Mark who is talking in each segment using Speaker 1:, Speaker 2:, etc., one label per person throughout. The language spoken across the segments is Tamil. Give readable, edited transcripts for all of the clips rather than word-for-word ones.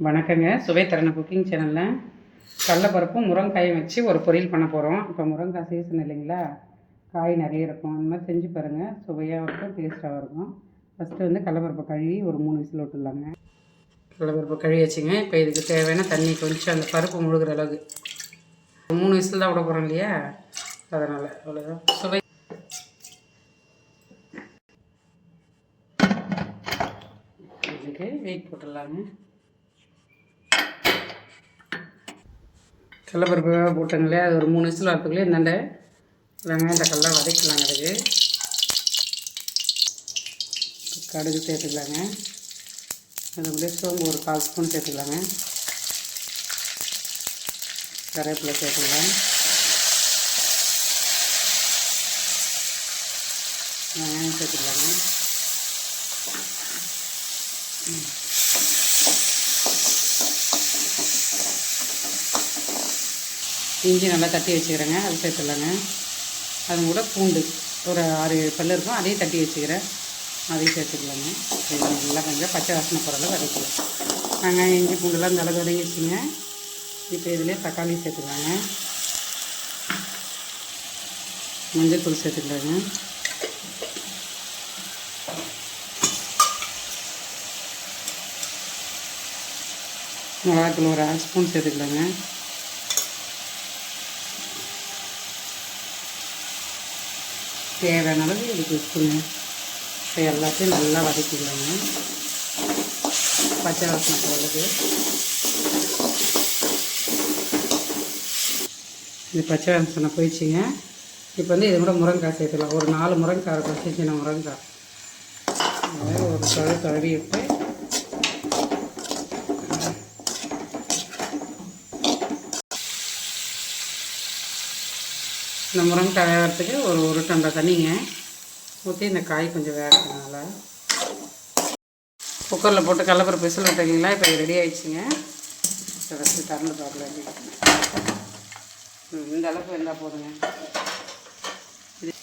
Speaker 1: வணக்கங்க. சுவைத்தரண குக்கிங் சேனலில் கடலைப்பருப்பும் முருங்காயும் வச்சு ஒரு பொரியல் பண்ண போகிறோம். இப்போ முருங்காய் சீசன் இல்லைங்களா, காய் நிறைய இருக்கும். அந்த மாதிரி செஞ்சு பாருங்கள், சுவையாக இருக்கும், டேஸ்ட்டாகவும் இருக்கும். ஃபஸ்ட்டு வந்து கடலைப்பருப்பை கழுவி ஒரு 3 விசில் விட்டுடலாங்க. கடலைப்பருப்பை கழுவி வச்சுங்க. இப்போ இதுக்கு தேவையான தண்ணி கொஞ்சம் அந்த பருப்பு முழுகிற அளவுக்கு 3 விசில் தான் விட போகிறோம் இல்லையா, அதனால் அவ்வளோதான். சுவை இதுக்கு வெயிட் போட்டுடலாங்க. கடலைப்பருப்பு போட்டுங்களே, அது ஒரு 3 விசில் வரத்துக்குள்ளே இந்தாண்ட வெங்காயம் தக்காளிலாம் வதக்கலாங்க. அதுக்கு கடுகு சேர்த்துக்கலாங்க. அதுக்குள்ளே சோம்பு ஒரு 1/4 ஸ்பூன் சேர்த்துக்கலாங்க. கருவேப்பிலை சேர்த்துக்கலாம். வெங்காயம் சேர்த்துக்கலாங்க. இஞ்சி நல்லா தட்டி வச்சுக்கிறேங்க, அது சேர்த்துடலாங்க. அது கூட பூண்டு ஒரு 6-7 பல் இருக்கும், அதையும் தட்டி வச்சுக்கிறேன், அதையும் சேர்த்துக்கலாங்க. நல்லா கொஞ்சம் பச்சை வாசனை போகிற அளவு வதக்கலாம். வெங்காயம் இஞ்சி பூண்டுலாம் இந்த அளவு வதங்கி வச்சுங்க. இப்போ இதிலே தக்காளி சேர்த்துக்கலாங்க. மஞ்சள் தூள் சேர்த்துக்கலாங்க. மிளகாத்தூள் ஒரு 1/2 ஸ்பூன் சேர்த்துக்கலாங்க. தேவையான அளவு இதுக்கு உப்புங்க. இப்போ எல்லாத்தையும் நல்லா வதக்கிக்கலாங்க, பச்சை வாசனை போடுறது. இது பச்சை வாசனை போயிடுச்சுங்க. இப்போ வந்து இது கூட முருங்காய் சேர்த்துக்கலாம். ஒரு 4 முருங்காய் இருக்கும், சின்ன முருங்காய். அதை ஒரு கழுவி விட்டு இந்த முருங்காய் வேகிறதுக்கு ஒரு டம்ளர் தண்ணிங்க ஊற்றி இந்த காய் கொஞ்சம் வேகிறதுனால குக்கரில் போட்டு கடலைப்பருப்பு விசில் விட்டுருக்கீங்களா. இப்போ ரெடி ஆகிடுச்சிங்க. இப்போ ஃபஸ்ட்டு திறந்து பார்க்கலாம். இந்த அளவுக்கு இருந்தால் போதுங்க. இது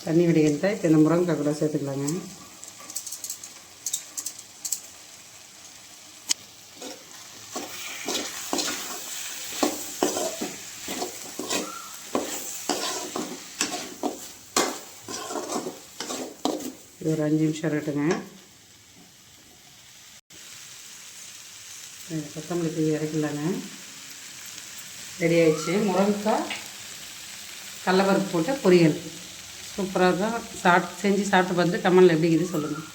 Speaker 1: தண்ணி வடிகட்டால் இப்போ இந்த முருங்காய் கூட சேர்த்துக்கலாங்க. இது ஒரு 5 நிமிஷம் இருக்கட்டுங்க. கொத்தமல்லி தூவி இறக்கலாங்க. ரெடி ஆகிடுச்சு முருங்காய் கடலைப்பருப்பு போட்டு பொரியல். சூப்பராக இருக்கும். செஞ்சு சாப்பிட்டு பார்த்துட்டு கமெண்டில் எப்படி இருக்குது சொல்லுங்கள்.